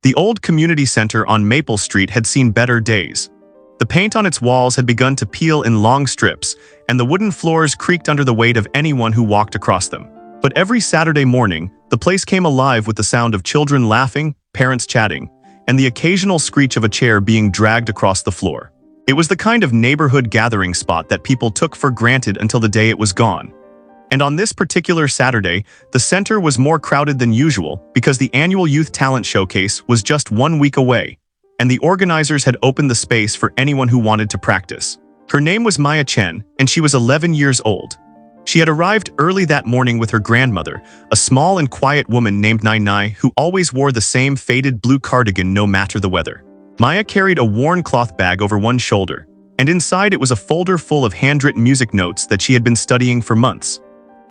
The old community center on Maple Street had seen better days. The paint on its walls had begun to peel in long strips, and the wooden floors creaked under the weight of anyone who walked across them. But every Saturday morning, the place came alive with the sound of children laughing, parents chatting, and the occasional screech of a chair being dragged across the floor. It was the kind of neighborhood gathering spot that people took for granted until the day it was gone. And on this particular Saturday, the center was more crowded than usual because the annual Youth Talent Showcase was just 1 week away, and the organizers had opened the space for anyone who wanted to practice. Her name was Maya Chen, and she was 11 years old. She had arrived early that morning with her grandmother, a small and quiet woman named Nai Nai who always wore the same faded blue cardigan no matter the weather. Maya carried a worn cloth bag over one shoulder, and inside it was a folder full of handwritten music notes that she had been studying for months.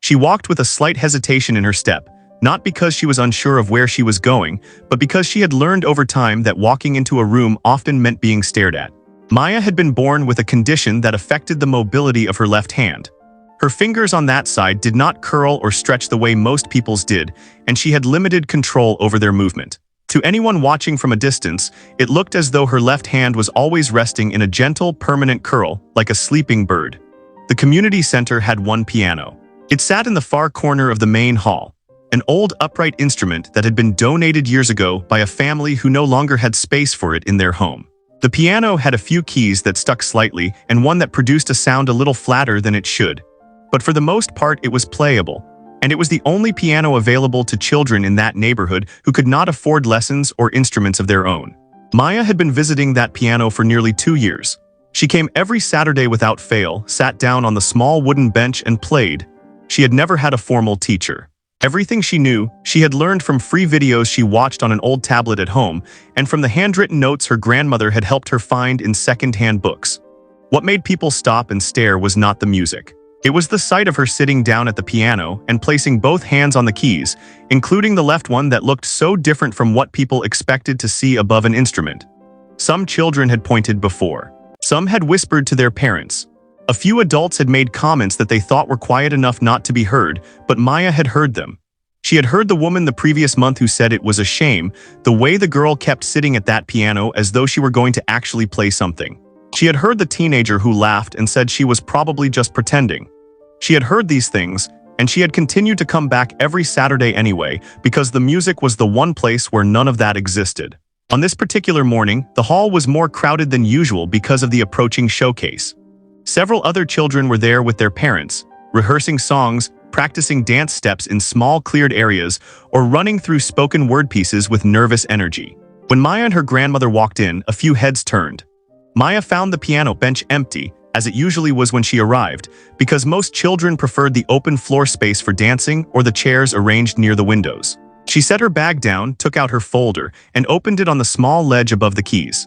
She walked with a slight hesitation in her step, not because she was unsure of where she was going, but because she had learned over time that walking into a room often meant being stared at. Maya had been born with a condition that affected the mobility of her left hand. Her fingers on that side did not curl or stretch the way most people's did, and she had limited control over their movement. To anyone watching from a distance, it looked as though her left hand was always resting in a gentle, permanent curl, like a sleeping bird. The community center had one piano. It sat in the far corner of the main hall, an old upright instrument that had been donated years ago by a family who no longer had space for it in their home. The piano had a few keys that stuck slightly and one that produced a sound a little flatter than it should. But for the most part, it was playable, and it was the only piano available to children in that neighborhood who could not afford lessons or instruments of their own. Maya had been visiting that piano for nearly 2 years. She came every Saturday without fail, sat down on the small wooden bench and played. She had never had a formal teacher. Everything she knew, she had learned from free videos she watched on an old tablet at home and from the handwritten notes her grandmother had helped her find in second-hand books. What made people stop and stare was not the music. It was the sight of her sitting down at the piano and placing both hands on the keys, including the left one that looked so different from what people expected to see above an instrument. Some children had pointed before. Some had whispered to their parents. A few adults had made comments that they thought were quiet enough not to be heard, but Maya had heard them. She had heard the woman the previous month who said it was a shame, the way the girl kept sitting at that piano as though she were going to actually play something. She had heard the teenager who laughed and said she was probably just pretending. She had heard these things, and she had continued to come back every Saturday anyway, because the music was the one place where none of that existed. On this particular morning, the hall was more crowded than usual because of the approaching showcase. Several other children were there with their parents, rehearsing songs, practicing dance steps in small cleared areas, or running through spoken word pieces with nervous energy. When Maya and her grandmother walked in, a few heads turned. Maya found the piano bench empty, as it usually was when she arrived, because most children preferred the open floor space for dancing or the chairs arranged near the windows. She set her bag down, took out her folder, and opened it on the small ledge above the keys.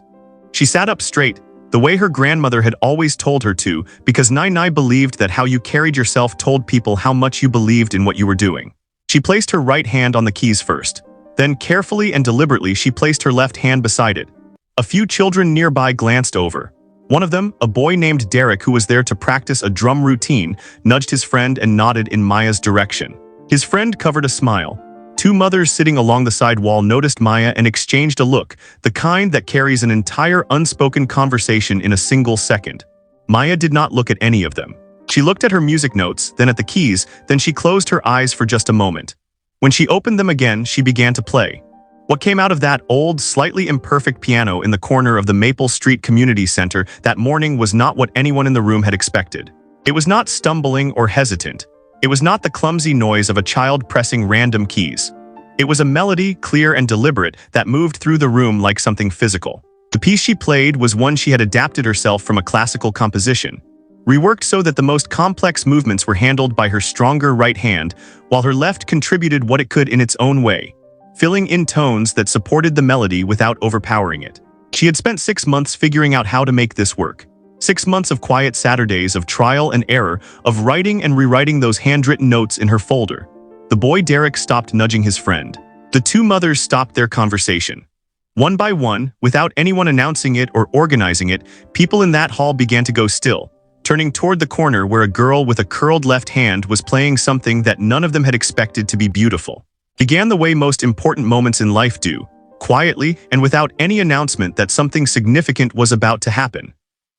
She sat up straight, the way her grandmother had always told her to, because Nai Nai believed that how you carried yourself told people how much you believed in what you were doing. She placed her right hand on the keys first. Then carefully and deliberately she placed her left hand beside it. A few children nearby glanced over. One of them, a boy named Derek who was there to practice a drum routine, nudged his friend and nodded in Maya's direction. His friend covered a smile. 2 mothers sitting along the side wall noticed Maya and exchanged a look, the kind that carries an entire unspoken conversation in a single second. Maya did not look at any of them. She looked at her music notes, then at the keys, then she closed her eyes for just a moment. When she opened them again, she began to play. What came out of that old, slightly imperfect piano in the corner of the Maple Street Community Center that morning was not what anyone in the room had expected. It was not stumbling or hesitant. It was not the clumsy noise of a child pressing random keys. It was a melody, clear and deliberate, that moved through the room like something physical. The piece she played was one she had adapted herself from a classical composition, reworked so that the most complex movements were handled by her stronger right hand, while her left contributed what it could in its own way, filling in tones that supported the melody without overpowering it. She had spent 6 months figuring out how to make this work. 6 months of quiet Saturdays of trial and error, of writing and rewriting those handwritten notes in her folder. The boy Derek stopped nudging his friend. The 2 mothers stopped their conversation. One by one, without anyone announcing it or organizing it, people in that hall began to go still, turning toward the corner where a girl with a curled left hand was playing something that none of them had expected to be beautiful. Began the way most important moments in life do, quietly and without any announcement that something significant was about to happen.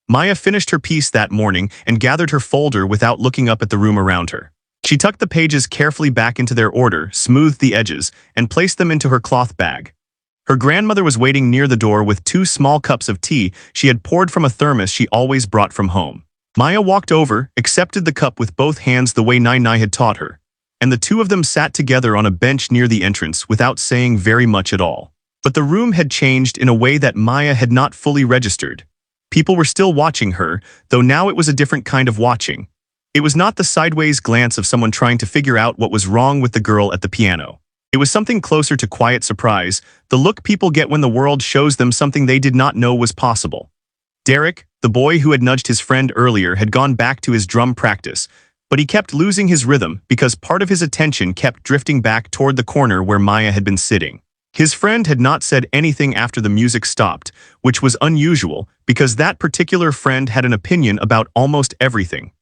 Maya finished her piece that morning and gathered her folder without looking up at the room around her. She tucked the pages carefully back into their order, smoothed the edges, and placed them into her cloth bag. Her grandmother was waiting near the door with 2 small cups of tea she had poured from a thermos she always brought from home. Maya walked over, accepted the cup with both hands the way Nai had taught her, and the two of them sat together on a bench near the entrance without saying very much at all. But the room had changed in a way that Maya had not fully registered. People were still watching her, though now it was a different kind of watching. It was not the sideways glance of someone trying to figure out what was wrong with the girl at the piano. It was something closer to quiet surprise, the look people get when the world shows them something they did not know was possible. Derek, the boy who had nudged his friend earlier, had gone back to his drum practice, but he kept losing his rhythm because part of his attention kept drifting back toward the corner where Maya had been sitting. His friend had not said anything after the music stopped, which was unusual because that particular friend had an opinion about almost everything.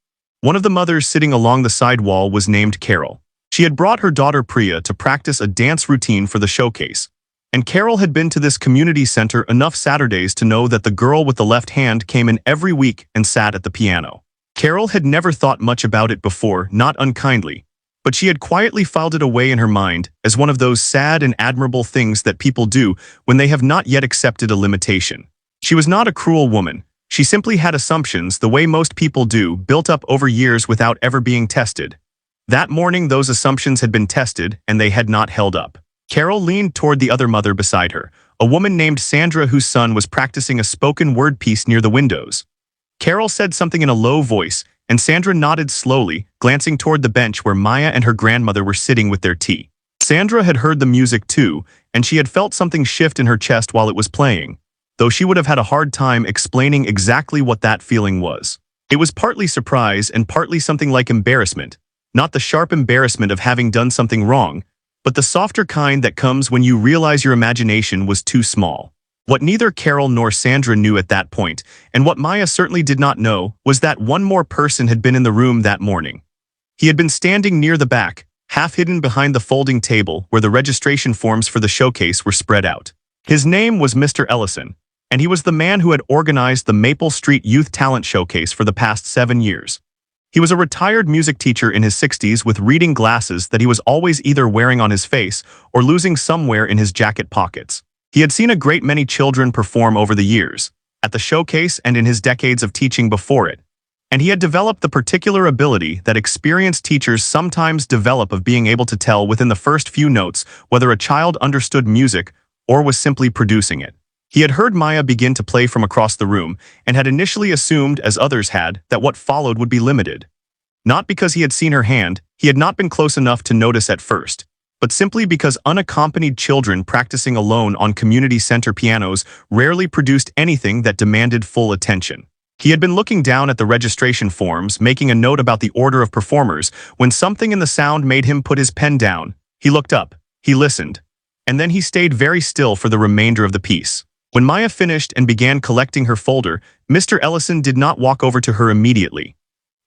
One of the mothers sitting along the side wall was named Carol. She had brought her daughter Priya to practice a dance routine for the showcase, and Carol had been to this community center enough Saturdays to know that the girl with the left hand came in every week and sat at the piano. Carol had never thought much about it before, not unkindly, but she had quietly filed it away in her mind as one of those sad and admirable things that people do when they have not yet accepted a limitation. She was not a cruel woman. She simply had assumptions, the way most people do, built up over years without ever being tested. That morning those assumptions had been tested and they had not held up. Carol leaned toward the other mother beside her, a woman named Sandra whose son was practicing a spoken word piece near the windows. Carol said something in a low voice, and Sandra nodded slowly, glancing toward the bench where Maya and her grandmother were sitting with their tea. Sandra had heard the music too, and she had felt something shift in her chest while it was playing, though she would have had a hard time explaining exactly what that feeling was. It was partly surprise and partly something like embarrassment. Not the sharp embarrassment of having done something wrong, but the softer kind that comes when you realize your imagination was too small. What neither Carol nor Sandra knew at that point, and what Maya certainly did not know, was that one more person had been in the room that morning. He had been standing near the back, half hidden behind the folding table where the registration forms for the showcase were spread out. His name was Mr. Ellison, and he was the man who had organized the Maple Street Youth Talent Showcase for the past 7 years. He was a retired music teacher in his 60s with reading glasses that he was always either wearing on his face or losing somewhere in his jacket pockets. He had seen a great many children perform over the years, at the showcase and in his decades of teaching before it, and he had developed the particular ability that experienced teachers sometimes develop of being able to tell within the first few notes whether a child understood music or was simply producing it. He had heard Maya begin to play from across the room and had initially assumed, as others had, that what followed would be limited. Not because he had seen her hand, he had not been close enough to notice at first, but simply because unaccompanied children practicing alone on community center pianos rarely produced anything that demanded full attention. He had been looking down at the registration forms, making a note about the order of performers, when something in the sound made him put his pen down. He looked up, he listened, and then he stayed very still for the remainder of the piece. When Maya finished and began collecting her folder, Mr. Ellison did not walk over to her immediately.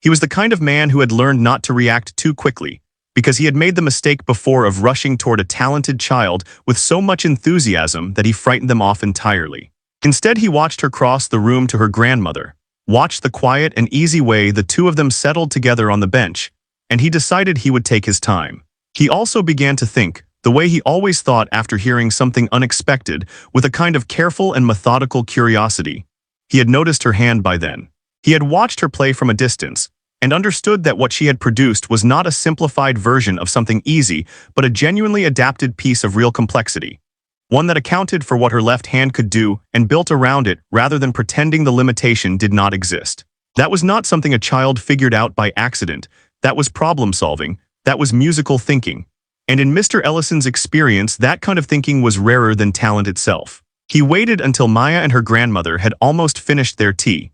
He was the kind of man who had learned not to react too quickly, because he had made the mistake before of rushing toward a talented child with so much enthusiasm that he frightened them off entirely. Instead, he watched her cross the room to her grandmother, watched the quiet and easy way the two of them settled together on the bench, and he decided he would take his time. He also began to think, the way he always thought after hearing something unexpected, with a kind of careful and methodical curiosity. He had noticed her hand by then. He had watched her play from a distance, and understood that what she had produced was not a simplified version of something easy, but a genuinely adapted piece of real complexity. One that accounted for what her left hand could do and built around it rather than pretending the limitation did not exist. That was not something a child figured out by accident. That was problem solving. That was musical thinking. And in Mr. Ellison's experience, that kind of thinking was rarer than talent itself. He waited until Maya and her grandmother had almost finished their tea.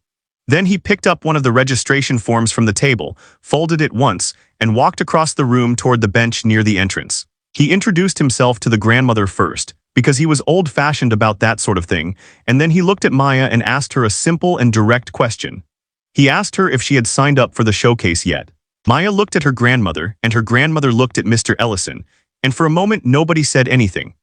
Then he picked up one of the registration forms from the table, folded it once, and walked across the room toward the bench near the entrance. He introduced himself to the grandmother first, because he was old-fashioned about that sort of thing, and then he looked at Maya and asked her a simple and direct question. He asked her if she had signed up for the showcase yet. Maya looked at her grandmother, and her grandmother looked at Mr. Ellison, and for a moment nobody said anything.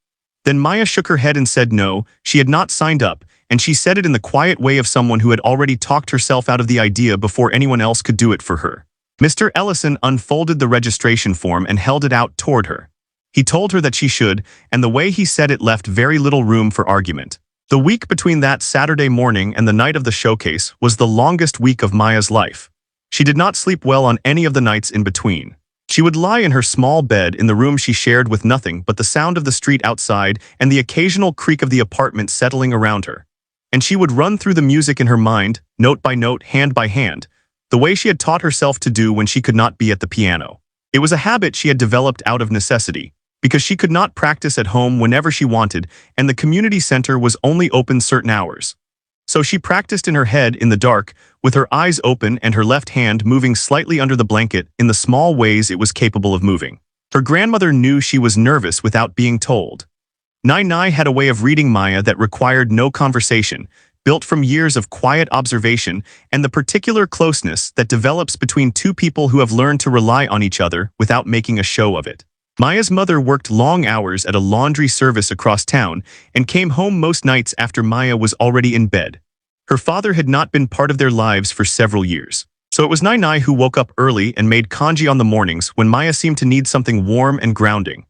Then Maya shook her head and said no, she had not signed up, and she said it in the quiet way of someone who had already talked herself out of the idea before anyone else could do it for her. Mr. Ellison unfolded the registration form and held it out toward her. He told her that she should, and the way he said it left very little room for argument. The week between that Saturday morning and the night of the showcase was the longest week of Maya's life. She did not sleep well on any of the nights in between. She would lie in her small bed in the room she shared with nothing but the sound of the street outside and the occasional creak of the apartment settling around her. And she would run through the music in her mind, note by note, hand by hand, the way she had taught herself to do when she could not be at the piano. It was a habit she had developed out of necessity, because she could not practice at home whenever she wanted, and the community center was only open certain hours. So she practiced in her head in the dark, with her eyes open and her left hand moving slightly under the blanket in the small ways it was capable of moving. Her grandmother knew she was nervous without being told. Nai had a way of reading Maya that required no conversation, built from years of quiet observation and the particular closeness that develops between two people who have learned to rely on each other without making a show of it. Maya's mother worked long hours at a laundry service across town and came home most nights after Maya was already in bed. Her father had not been part of their lives for several years. So it was Nai who woke up early and made congee on the mornings when Maya seemed to need something warm and grounding.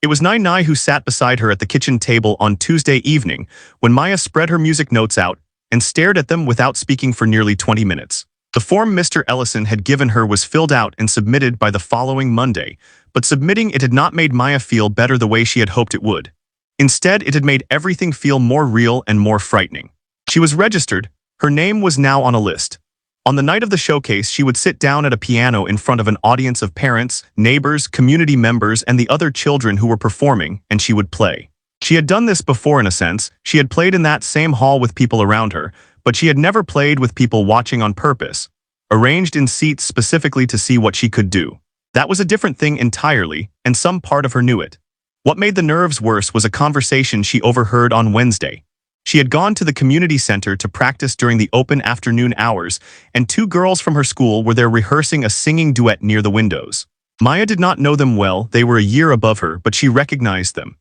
It was Nai who sat beside her at the kitchen table on Tuesday evening when Maya spread her music notes out and stared at them without speaking for nearly 20 minutes. The form Mr. Ellison had given her was filled out and submitted by the following Monday, but submitting it had not made Maya feel better the way she had hoped it would. Instead, it had made everything feel more real and more frightening. She was registered. Her name was now on a list. On the night of the showcase, she would sit down at a piano in front of an audience of parents, neighbors, community members, and the other children who were performing, and she would play. She had done this before in a sense. She had played in that same hall with people around her, but she had never played with people watching on purpose, arranged in seats specifically to see what she could do. That was a different thing entirely, and some part of her knew it. What made the nerves worse was a conversation she overheard on Wednesday. She had gone to the community center to practice during the open afternoon hours, and two girls from her school were there rehearsing a singing duet near the windows. Maya did not know them well, they were a year above her, but she recognized them.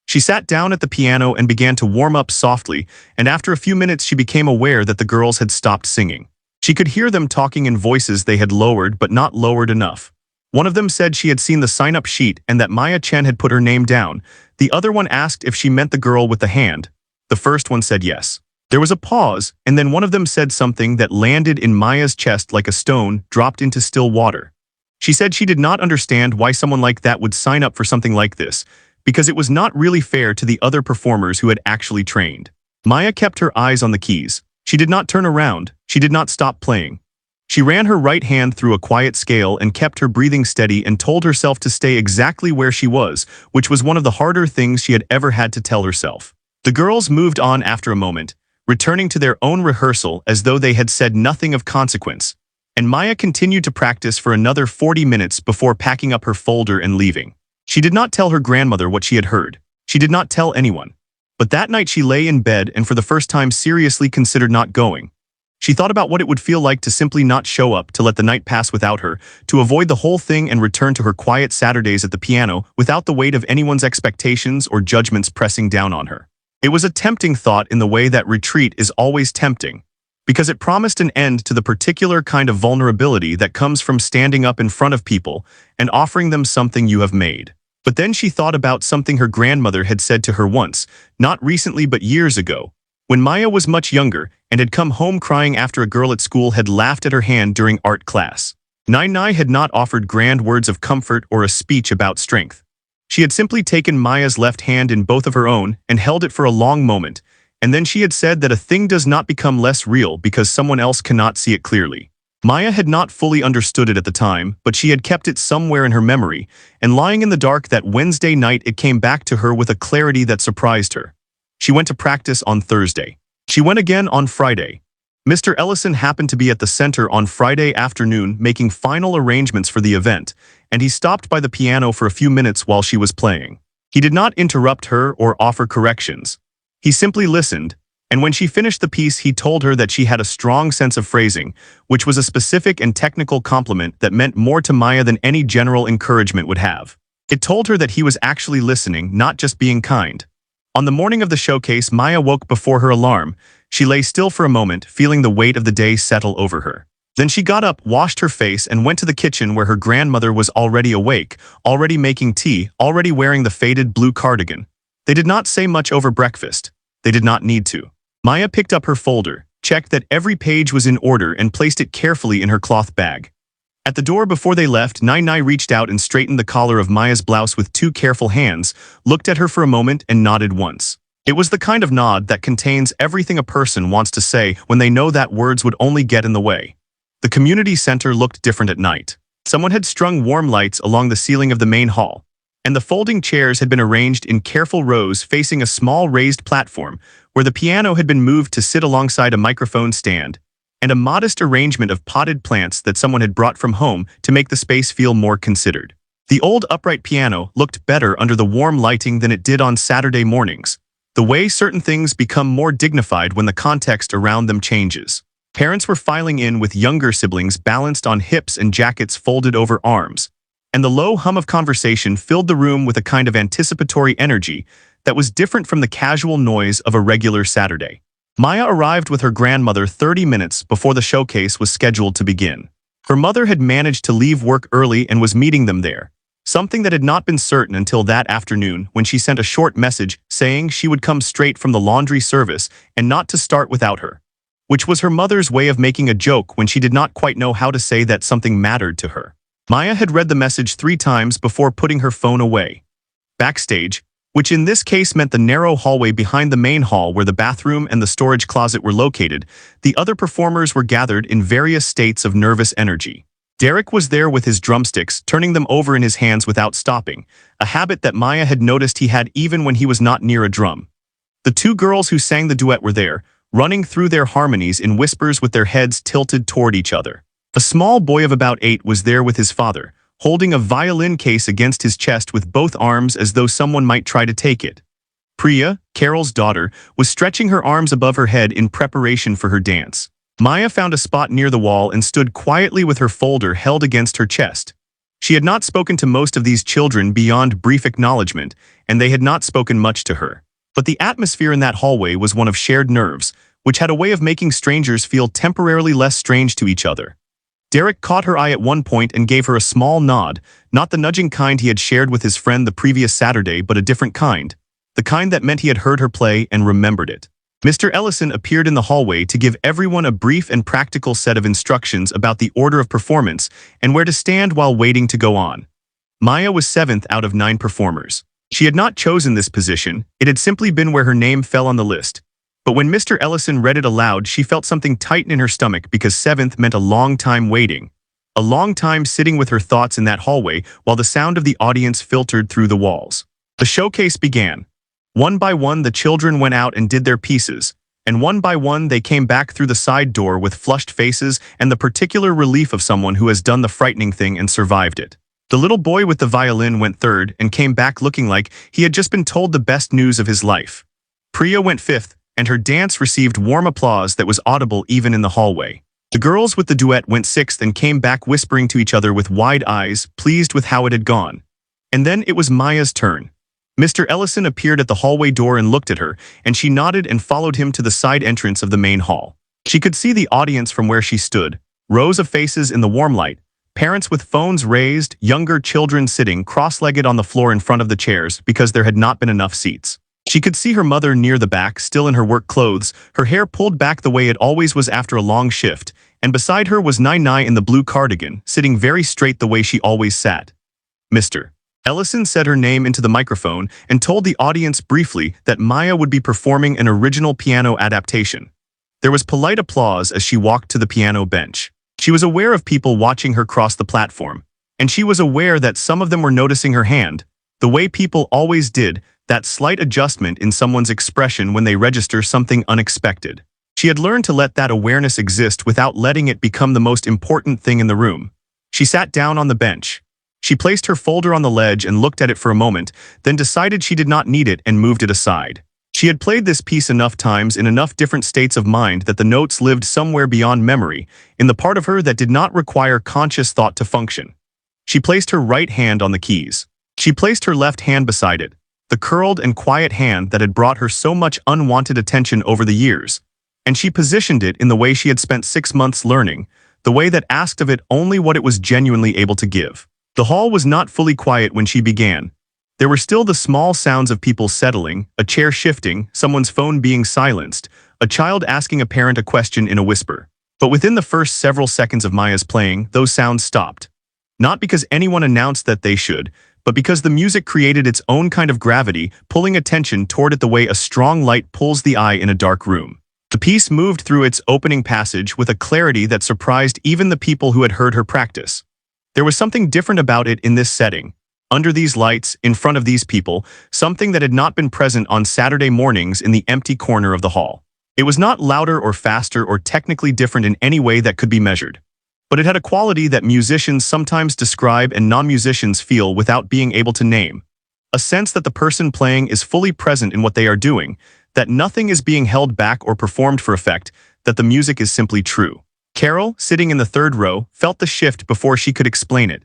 She sat down at the piano and began to warm up softly, and after a few minutes she became aware that the girls had stopped singing. She could hear them talking in voices they had lowered but not lowered enough. One of them said she had seen the sign-up sheet and that Maya Chen had put her name down. The other one asked if she meant the girl with the hand. The first one said yes. There was a pause, and then one of them said something that landed in Maya's chest like a stone dropped into still water. She said she did not understand why someone like that would sign up for something like this, because it was not really fair to the other performers who had actually trained. Maya kept her eyes on the keys. She did not turn around. She did not stop playing. She ran her right hand through a quiet scale and kept her breathing steady and told herself to stay exactly where she was, which was one of the harder things she had ever had to tell herself. The girls moved on after a moment, returning to their own rehearsal as though they had said nothing of consequence, and Maya continued to practice for another 40 minutes before packing up her folder and leaving. She did not tell her grandmother what she had heard. She did not tell anyone. But that night she lay in bed and for the first time seriously considered not going. She thought about what it would feel like to simply not show up, to let the night pass without her, to avoid the whole thing and return to her quiet Saturdays at the piano without the weight of anyone's expectations or judgments pressing down on her. It was a tempting thought in the way that retreat is always tempting, because it promised an end to the particular kind of vulnerability that comes from standing up in front of people and offering them something you have made. But then she thought about something her grandmother had said to her once, not recently but years ago, when Maya was much younger and had come home crying after a girl at school had laughed at her hand during art class. Nai had not offered grand words of comfort or a speech about strength. She had simply taken Maya's left hand in both of her own and held it for a long moment, and then she had said that a thing does not become less real because someone else cannot see it clearly. Maya had not fully understood it at the time, but she had kept it somewhere in her memory, and lying in the dark that Wednesday night it came back to her with a clarity that surprised her. She went to practice on Thursday. She went again on Friday. Mr. Ellison happened to be at the center on Friday afternoon making final arrangements for the event, and he stopped by the piano for a few minutes while she was playing. He did not interrupt her or offer corrections. He simply listened, and when she finished the piece he told her that she had a strong sense of phrasing, which was a specific and technical compliment that meant more to Maya than any general encouragement would have. It told her that he was actually listening, not just being kind. On the morning of the showcase, Maya woke before her alarm. She lay still for a moment, feeling the weight of the day settle over her. Then she got up, washed her face, and went to the kitchen where her grandmother was already awake, already making tea, already wearing the faded blue cardigan. They did not say much over breakfast. They did not need to. Maya picked up her folder, checked that every page was in order, and placed it carefully in her cloth bag. At the door before they left, Nai reached out and straightened the collar of Maya's blouse with two careful hands, looked at her for a moment, and nodded once. It was the kind of nod that contains everything a person wants to say when they know that words would only get in the way. The community center looked different at night. Someone had strung warm lights along the ceiling of the main hall, and the folding chairs had been arranged in careful rows facing a small raised platform where the piano had been moved to sit alongside a microphone stand, and a modest arrangement of potted plants that someone had brought from home to make the space feel more considered. The old upright piano looked better under the warm lighting than it did on Saturday mornings, the way certain things become more dignified when the context around them changes. Parents were filing in with younger siblings balanced on hips and jackets folded over arms, and the low hum of conversation filled the room with a kind of anticipatory energy that was different from the casual noise of a regular Saturday. Maya arrived with her grandmother 30 minutes before the showcase was scheduled to begin. Her mother had managed to leave work early and was meeting them there, something that had not been certain until that afternoon when she sent a short message saying she would come straight from the laundry service and not to start without her, which was her mother's way of making a joke when she did not quite know how to say that something mattered to her. Maya had read the message 3 times before putting her phone away. Backstage, which in this case meant the narrow hallway behind the main hall where the bathroom and the storage closet were located, the other performers were gathered in various states of nervous energy. Derek was there with his drumsticks, turning them over in his hands without stopping, a habit that Maya had noticed he had even when he was not near a drum. The 2 girls who sang the duet were there, running through their harmonies in whispers with their heads tilted toward each other. A small boy of about 8 was there with his father, holding a violin case against his chest with both arms as though someone might try to take it. Priya, Carol's daughter, was stretching her arms above her head in preparation for her dance. Maya found a spot near the wall and stood quietly with her folder held against her chest. She had not spoken to most of these children beyond brief acknowledgement, and they had not spoken much to her. But the atmosphere in that hallway was one of shared nerves, which had a way of making strangers feel temporarily less strange to each other. Derek caught her eye at one point and gave her a small nod, not the nudging kind he had shared with his friend the previous Saturday, but a different kind, the kind that meant he had heard her play and remembered it. Mr. Ellison appeared in the hallway to give everyone a brief and practical set of instructions about the order of performance and where to stand while waiting to go on. Maya was 7th out of 9 performers. She had not chosen this position, it had simply been where her name fell on the list. But when Mr. Ellison read it aloud, she felt something tighten in her stomach because 7th meant a long time waiting. A long time sitting with her thoughts in that hallway while the sound of the audience filtered through the walls. The showcase began. One by one the children went out and did their pieces, and one by one they came back through the side door with flushed faces and the particular relief of someone who has done the frightening thing and survived it. The little boy with the violin went 3rd and came back looking like he had just been told the best news of his life. Priya went 5th, and her dance received warm applause that was audible even in the hallway. The girls with the duet went 6th and came back whispering to each other with wide eyes, pleased with how it had gone. And then it was Maya's turn. Mr. Ellison appeared at the hallway door and looked at her, and she nodded and followed him to the side entrance of the main hall. She could see the audience from where she stood, rows of faces in the warm light, parents with phones raised, younger children sitting cross-legged on the floor in front of the chairs because there had not been enough seats. She could see her mother near the back, still in her work clothes, her hair pulled back the way it always was after a long shift, and beside her was Nai in the blue cardigan, sitting very straight the way she always sat. Mr. Ellison said her name into the microphone and told the audience briefly that Maya would be performing an original piano adaptation. There was polite applause as she walked to the piano bench. She was aware of people watching her cross the platform, and she was aware that some of them were noticing her hand, the way people always did, that slight adjustment in someone's expression when they register something unexpected. She had learned to let that awareness exist without letting it become the most important thing in the room. She sat down on the bench. She placed her folder on the ledge and looked at it for a moment, then decided she did not need it and moved it aside. She had played this piece enough times in enough different states of mind that the notes lived somewhere beyond memory, in the part of her that did not require conscious thought to function. She placed her right hand on the keys. She placed her left hand beside it. the curled and quiet hand that had brought her so much unwanted attention over the years, and she positioned it in the way she had spent 6 months learning, the way that asked of it only what it was genuinely able to give. The hall was not fully quiet when she began. There were still the small sounds of people settling, a chair shifting, someone's phone being silenced, a child asking a parent a question in a whisper. But within the first several seconds of Maya's playing, those sounds stopped. Not because anyone announced that they should, but because the music created its own kind of gravity, pulling attention toward it the way a strong light pulls the eye in a dark room. The piece moved through its opening passage with a clarity that surprised even the people who had heard her practice. There was something different about it in this setting. Under these lights, in front of these people, something that had not been present on Saturday mornings in the empty corner of the hall. It was not louder or faster or technically different in any way that could be measured. But it had a quality that musicians sometimes describe and non-musicians feel without being able to name. A sense that the person playing is fully present in what they are doing, that nothing is being held back or performed for effect, that the music is simply true. Carol, sitting in the third row, felt the shift before she could explain it.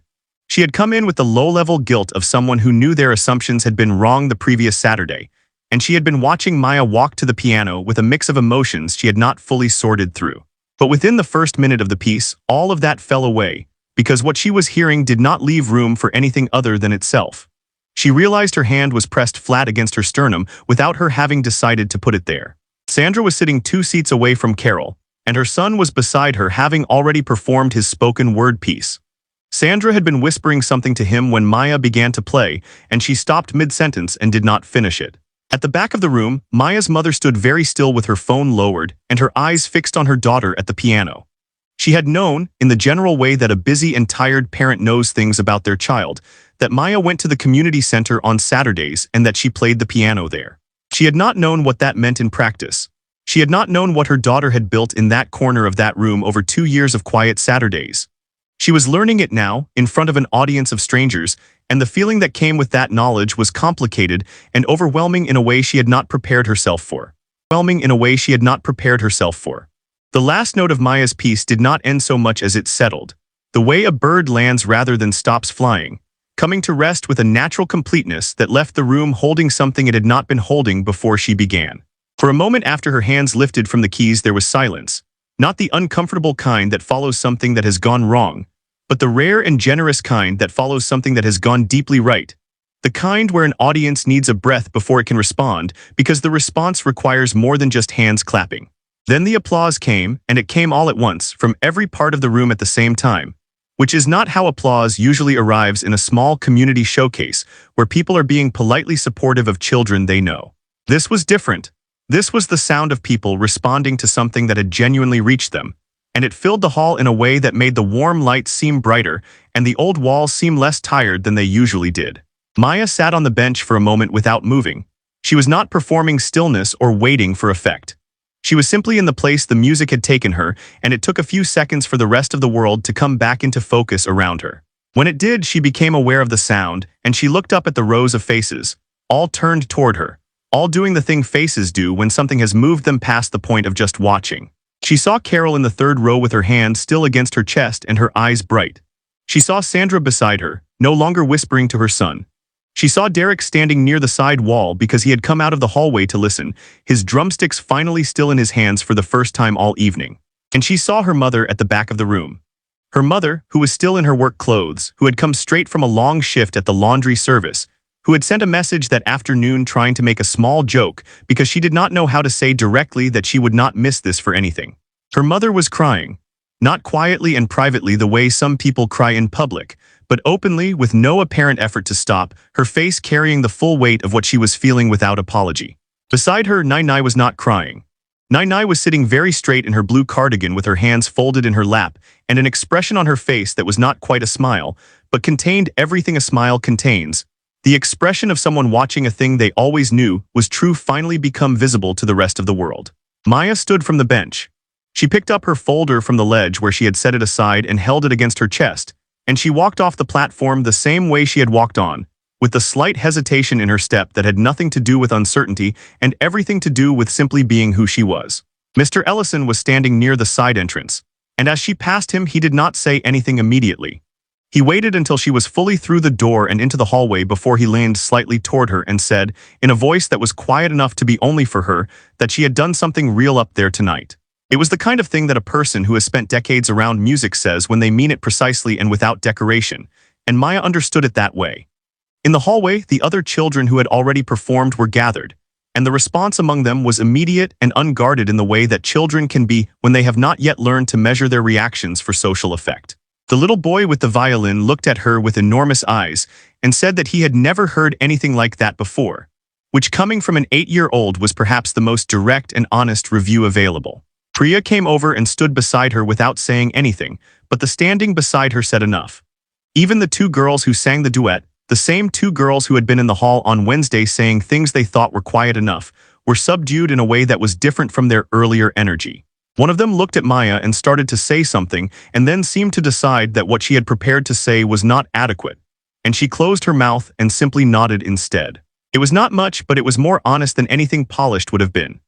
She had come in with the low-level guilt of someone who knew their assumptions had been wrong the previous Saturday, and she had been watching Maya walk to the piano with a mix of emotions she had not fully sorted through. But within the first minute of the piece, all of that fell away, because what she was hearing did not leave room for anything other than itself. She realized her hand was pressed flat against her sternum without her having decided to put it there. Sandra was sitting 2 seats away from Carol, and her son was beside her, having already performed his spoken word piece. Sandra had been whispering something to him when Maya began to play, and she stopped mid-sentence and did not finish it. At the back of the room, Maya's mother stood very still with her phone lowered and her eyes fixed on her daughter at the piano. She had known, in the general way that a busy and tired parent knows things about their child, that Maya went to the community center on Saturdays and that she played the piano there. She had not known what that meant in practice. She had not known what her daughter had built in that corner of that room over 2 years of quiet Saturdays. She was learning it now, in front of an audience of strangers, and the feeling that came with that knowledge was complicated and overwhelming in a way she had not prepared herself for. The last note of Maya's piece did not end so much as it settled, the way a bird lands rather than stops flying, coming to rest with a natural completeness that left the room holding something it had not been holding before she began. For a moment after her hands lifted from the keys, there was silence, not the uncomfortable kind that follows something that has gone wrong, but the rare and generous kind that follows something that has gone deeply right. The kind where an audience needs a breath before it can respond, because the response requires more than just hands clapping. Then the applause came, and it came all at once, from every part of the room at the same time, which is not how applause usually arrives in a small community showcase where people are being politely supportive of children they know. This was different. This was the sound of people responding to something that had genuinely reached them, and it filled the hall in a way that made the warm lights seem brighter and the old walls seem less tired than they usually did. Maya sat on the bench for a moment without moving. She was not performing stillness or waiting for effect. She was simply in the place the music had taken her, and it took a few seconds for the rest of the world to come back into focus around her. When it did, she became aware of the sound, and she looked up at the rows of faces, all turned toward her, all doing the thing faces do when something has moved them past the point of just watching. She saw Carol in the third row with her hand still against her chest and her eyes bright. She saw Sandra beside her, no longer whispering to her son. She saw Derek standing near the side wall because he had come out of the hallway to listen, his drumsticks finally still in his hands for the first time all evening. And she saw her mother at the back of the room. Her mother, who was still in her work clothes, who had come straight from a long shift at the laundry service, who had sent a message that afternoon trying to make a small joke because she did not know how to say directly that she would not miss this for anything. Her mother was crying, not quietly and privately the way some people cry in public, but openly with no apparent effort to stop, her face carrying the full weight of what she was feeling without apology. Beside her, Nai was not crying. Nai was sitting very straight in her blue cardigan with her hands folded in her lap and an expression on her face that was not quite a smile, but contained everything a smile contains. The expression of someone watching a thing they always knew was true finally become visible to the rest of the world. Maya stood from the bench. She picked up her folder from the ledge where she had set it aside and held it against her chest, and she walked off the platform the same way she had walked on, with the slight hesitation in her step that had nothing to do with uncertainty and everything to do with simply being who she was. Mr. Ellison was standing near the side entrance, and as she passed him he did not say anything immediately. He waited until she was fully through the door and into the hallway before he leaned slightly toward her and said, in a voice that was quiet enough to be only for her, that she had done something real up there tonight. It was the kind of thing that a person who has spent decades around music says when they mean it precisely and without decoration, and Maya understood it that way. In the hallway, the other children who had already performed were gathered, and the response among them was immediate and unguarded in the way that children can be when they have not yet learned to measure their reactions for social effect. The little boy with the violin looked at her with enormous eyes and said that he had never heard anything like that before, which coming from an 8-year-old was perhaps the most direct and honest review available. Priya came over and stood beside her without saying anything, but the standing beside her said enough. Even the two girls who sang the duet, the same two girls who had been in the hall on Wednesday saying things they thought were quiet enough, were subdued in a way that was different from their earlier energy. One of them looked at Maya and started to say something, and then seemed to decide that what she had prepared to say was not adequate, and she closed her mouth and simply nodded instead. It was not much, but it was more honest than anything polished would have been.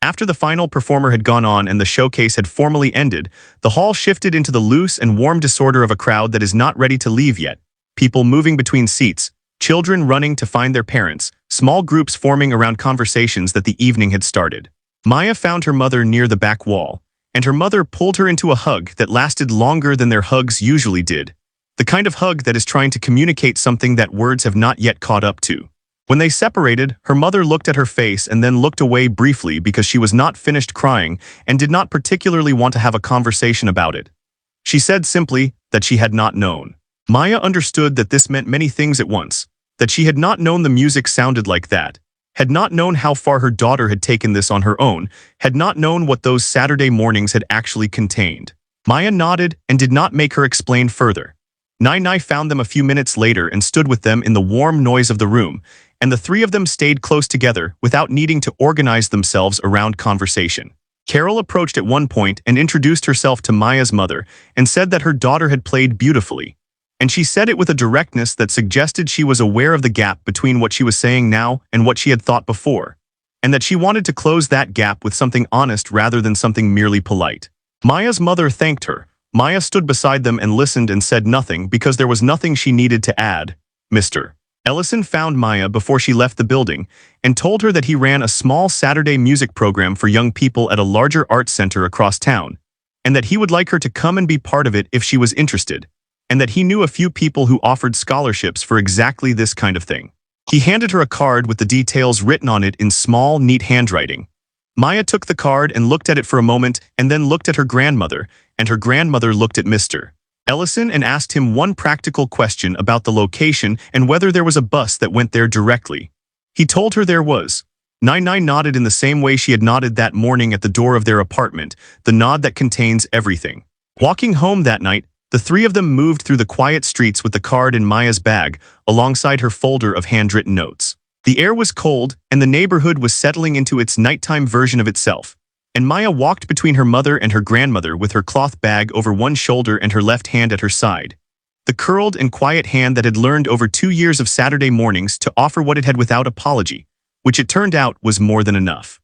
After the final performer had gone on and the showcase had formally ended, the hall shifted into the loose and warm disorder of a crowd that is not ready to leave yet, people moving between seats, children running to find their parents, small groups forming around conversations that the evening had started. Maya found her mother near the back wall, and her mother pulled her into a hug that lasted longer than their hugs usually did, the kind of hug that is trying to communicate something that words have not yet caught up to. When they separated, her mother looked at her face and then looked away briefly because she was not finished crying and did not particularly want to have a conversation about it. She said simply that she had not known. Maya understood that this meant many things at once, that she had not known the music sounded like that, had not known how far her daughter had taken this on her own, had not known what those Saturday mornings had actually contained. Maya nodded and did not make her explain further. Nai found them a few minutes later and stood with them in the warm noise of the room, and the three of them stayed close together without needing to organize themselves around conversation. Carol approached at one point and introduced herself to Maya's mother and said that her daughter had played beautifully. And she said it with a directness that suggested she was aware of the gap between what she was saying now and what she had thought before, and that she wanted to close that gap with something honest rather than something merely polite. Maya's mother thanked her. Maya stood beside them and listened and said nothing because there was nothing she needed to add. Mr. Ellison found Maya before she left the building and told her that he ran a small Saturday music program for young people at a larger arts center across town, and that he would like her to come and be part of it if she was interested, and that he knew a few people who offered scholarships for exactly this kind of thing. He handed her a card with the details written on it in small, neat handwriting. Maya took the card and looked at it for a moment and then looked at her grandmother, and her grandmother looked at Mr. Ellison and asked him one practical question about the location and whether there was a bus that went there directly. He told her there was. Nai nodded in the same way she had nodded that morning at the door of their apartment, the nod that contains everything. Walking home that night, the three of them moved through the quiet streets with the card in Maya's bag, alongside her folder of handwritten notes. The air was cold, and the neighborhood was settling into its nighttime version of itself, and Maya walked between her mother and her grandmother with her cloth bag over one shoulder and her left hand at her side. The curled and quiet hand that had learned over 2 years of Saturday mornings to offer what it had without apology, which it turned out was more than enough.